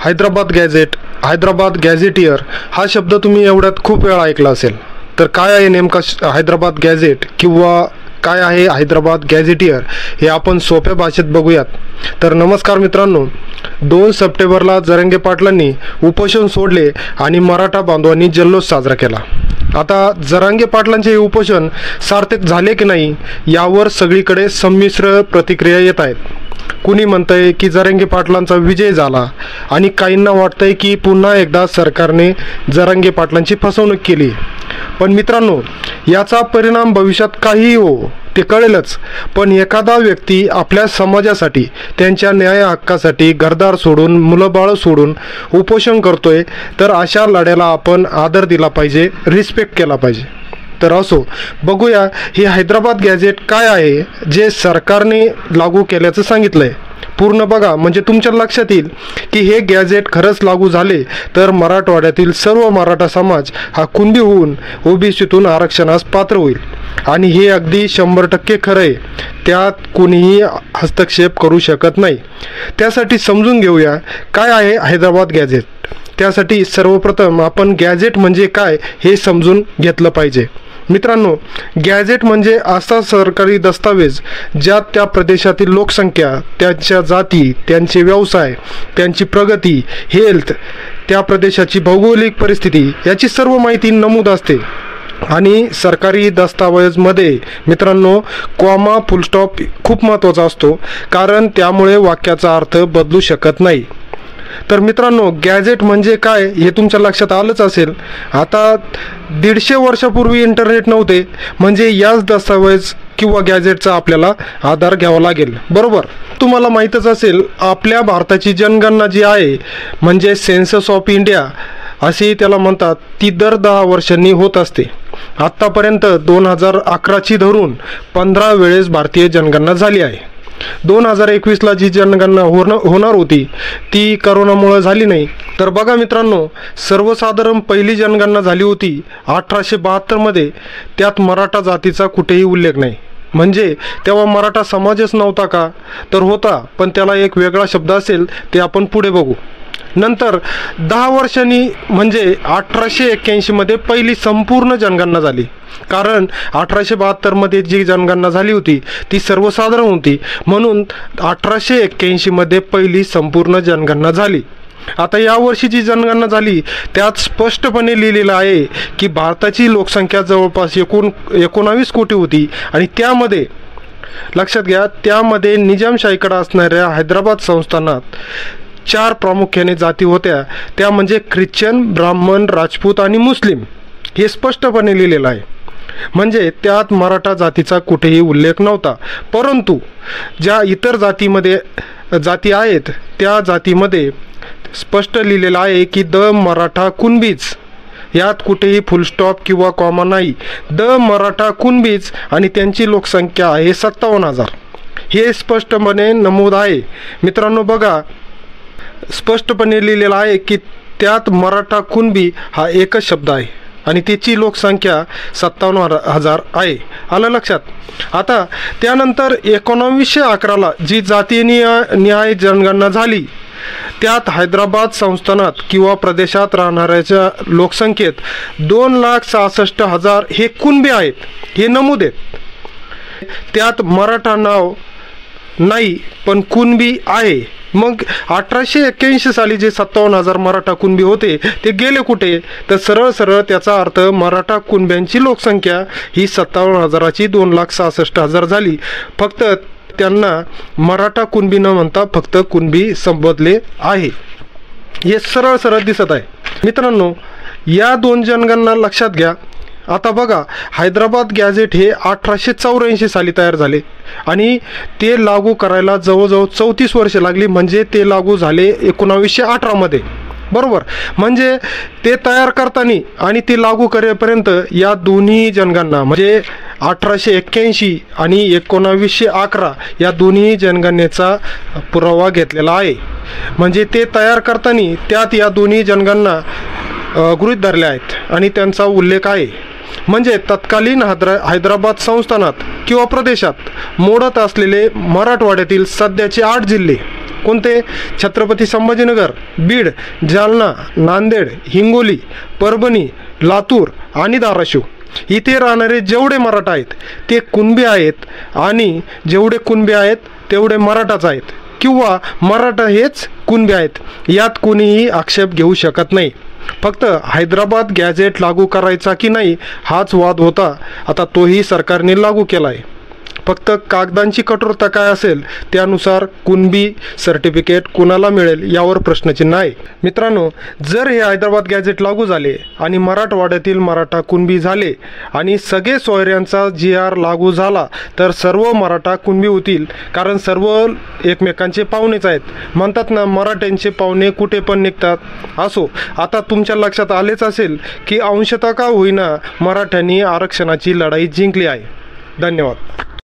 Hyderabad gadget, Hyderabad gazetteer हा शब्द तुम्ही एवढ्यात खूप वेळा ऐकला असेल. तर काय आहे नेमका हैदराबाद गॅझेट किंवा काय आहे हैदराबाद गॅझेटियर हे आपण सोप्या भाषेत बघूयात. तर नमस्कार मित्रांनो, 2 सप्टेंबरला जरांगे पाटलांनी उपोषण सोडले आणि मराठा बांधवांनी जल्लोष साजरा केला. आता जरांगे पाटलांचे हे उपोषण सार्थक झाले की नाही यावर सगळीकडे संमिश्र प्रतिक्रिया येत आहेत. कुणी म्हणतंय की जरांगे पाटलांचा विजय झाला आणि काहींना वाटतंय की पुन्हा एकदा सरकारने जरांगे पाटलांची फसवणूक केली. पण मित्रांनो, याचा परिणाम भविष्यात काहीही हो ते कळेलच. पण एखादा व्यक्ती आपल्या समाजासाठी, त्यांच्या न्याय हक्कासाठी घरदार सोडून, मुलंबाळ सोडून उपोषण करतोय, तर अशा लढ्याला आपण आदर दिला पाहिजे, रिस्पेक्ट केला पाहिजे. तर असो, बघूया हे हैदराबाद गॅझेट काय आहे जे सरकारने लागू केल्याचं सांगितलंय. पूर्ण बघा, म्हणजे तुमच्या लक्षात येईल की हे गॅझेट खरंच लागू झाले तर मराठवाड्यातील सर्व मराठा समाज हा कुणबी होऊन ओबीसीतून आरक्षणास पात्र होईल. आणि हे अगदी 100% खरं आहे, त्यात कोणीही हस्तक्षेप करू शकत नाही. त्यासाठी समजून घेऊया काय आहे हैदराबाद गॅझेट. त्यासाठी सर्वप्रथम आपण गॅझेट म्हणजे काय हे समजून घेतलं पाहिजे. मित्रांनो, गॅझेट म्हणजे असा सरकारी दस्तावेज ज्यात त्या प्रदेशातील लोकसंख्या, त्यांच्या जाती, त्यांचे व्यवसाय, त्यांची प्रगती, हेल्थ, त्या प्रदेशाची भौगोलिक परिस्थिती याची सर्व माहिती नमूद असते. आणि सरकारी दस्तावेजमध्ये मित्रांनो कॉमा, फुलस्टॉप खूप महत्त्वाचा असतो, कारण त्यामुळे वाक्याचा अर्थ बदलू शकत नाही. तर मित्रांनो, गॅझेट म्हणजे काय हे तुमच्या लक्षात आलंच असेल. आता 150 वर्षापूर्वी इंटरनेट नव्हते, म्हणजे याच दस्तावेज किंवा गॅझेटचा आपल्याला आधार घ्यावा लागेल, बरोबर. तुम्हाला माहीतच असेल, आपल्या भारताची जनगणना जी आहे म्हणजे सेन्सस ऑफ इंडिया असे त्याला म्हणतात, ती दर 10 वर्षांनी होत असते. आत्तापर्यंत 2011ची धरून 15 वेळेस भारतीय जनगणना झाली आहे. 2021ला जी जनगणना होणार होती ती करोनामुळे झाली नाही. तर बघा मित्रांनो, सर्वसाधारण पहिली जनगणना झाली होती 1872मध्ये. त्यात मराठा जातीचा कुठेही उल्लेख नाही. म्हणजे तेव्हा मराठा समाजच नव्हता का? तर होता, पण त्याला एक वेगळा शब्द असेल, ते आपण पुढे बघू. नंतर 10 वर्षांनी म्हणजे 1881मध्ये पहिली संपूर्ण जनगणना झाली. कारण 1872मध्ये जी जनगणना झाली होती ती सर्वसाधारण होती, म्हणून 1881मध्ये पहिली संपूर्ण जनगणना झाली. आता यावर्षी जी जनगणना झाली त्यात स्पष्टपणे लिहिलेलं आहे की भारताची लोकसंख्या जवळपास 19 कोटी होती. आणि त्यामध्ये लक्षात घ्या, त्यामध्ये निजामशाहीकडे असणाऱ्या हैदराबाद संस्थानात 4 प्रामुख्याने जाती होत्या. त्या म्हणजे ख्रिश्चन, ब्राह्मण, राजपूत आणि मुस्लिम. हे स्पष्टपणे लिहिलेलं आहे. म्हणजे त्यात मराठा जातीचा कुठेही उल्लेख नव्हता. परंतु ज्या इतर जाती आहेत त्या जातीमध्ये स्पष्ट लिहिलेलं आहे की द मराठा कुणबीज. यात कुठेही फुलस्टॉप किंवा कॉमा नाही. द मराठा कुणबीज आणि त्यांची लोकसंख्या आहे 57,000. हे स्पष्टपणे नमूद आहे. मित्रांनो बघा, स्पष्टपणे लिहिलेलं आहे की त्यात मराठा कुणबी हा एकच शब्द आहे आणि त्याची लोकसंख्या 57,000 आहे. आलं लक्षात. आता त्यानंतर 1911ला जी जातीय निहाय जनगणना झाली त्यात हैदराबाद संस्थानात किंवा प्रदेशात राहणाऱ्याच्या लोकसंख्येत 2,66,000 हे कुणबी आहेत, हे नमूद आहेत. त्यात मराठा नाव नाही पण कुणबी आहे. मग 1881 साली जे 57,000 मराठा कुणबी होते ते गेले कुठे? तर सरळ त्याचा अर्थ मराठा कुणब्यांची लोकसंख्या ही 57,000ची 2,66,000 झाली. फक्त त्यांना मराठा कुणबी न म्हणता फक्त कुणबी संबोधले आहे. हे सरळ दिसत आहे. मित्रांनो, या 2 जनगणना लक्षात घ्या. आता बघा, हैदराबाद गॅझेट हे 1884 साली तयार झाले आणि ते लागू करायला जवळजवळ 34 वर्षे लागली. म्हणजे ते लागू झाले 1918मध्ये, बरोबर. म्हणजे ते तयार करताना आणि ते लागू करेपर्यंत या दोन्ही जनगणना म्हणजे 1881 आणि 1911 या दोन्ही जनगणनेचा पुरावा घेतलेला आहे. म्हणजे ते तयार करताना त्यात या दोन्ही जनगणना गृहीत धरल्या आहेत आणि त्यांचा उल्लेख आहे. म्हणजे तत्कालीन हैदराबाद संस्थानात किंवा प्रदेशात मोडत असलेले मराठवाड्यातील सध्याचे 8 जिल्हे कोणते? छत्रपती संभाजीनगर, बीड, जालना, नांदेड, हिंगोली, परभणी, लातूर आणि धाराशिव. इथे राहणारे जेवढे मराठा आहेत ते कुणबी आहेत आणि जेवढे कुणबी आहेत तेवढे मराठाच आहेत किंवा मराठा हेच कुणबी आहेत. यात कोणीही आक्षेप घेऊ शकत नाही. फक्त हैदराबाद गॅझेट लागू करायचा की नाही हाच वाद होता. आता तोही सरकारने लागू केला आहे. फक्त कागदांची कठोरता काय असेल त्यानुसार कुणबी सर्टिफिकेट कुणाला मिळेल यावर प्रश्नचिन्ह आहे. मित्रांनो, जर हे हैदराबाद गॅझेट लागू झाले आणि मराठवाड्यातील मराठा कुणबी झाले आणि सगळे सोयऱ्यांचा GR लागू झाला तर सर्व मराठा कुणबी होतील. कारण सर्व एकमेकांचे पाहुणेच आहेत. म्हणतात ना, मराठ्यांचे पाहुणे कुठे पण निघतात. असो, आता तुमच्या लक्षात आलेच असेल की अंशतः का होईना मराठ्यांनी आरक्षणाची लढाई जिंकली आहे. धन्यवाद.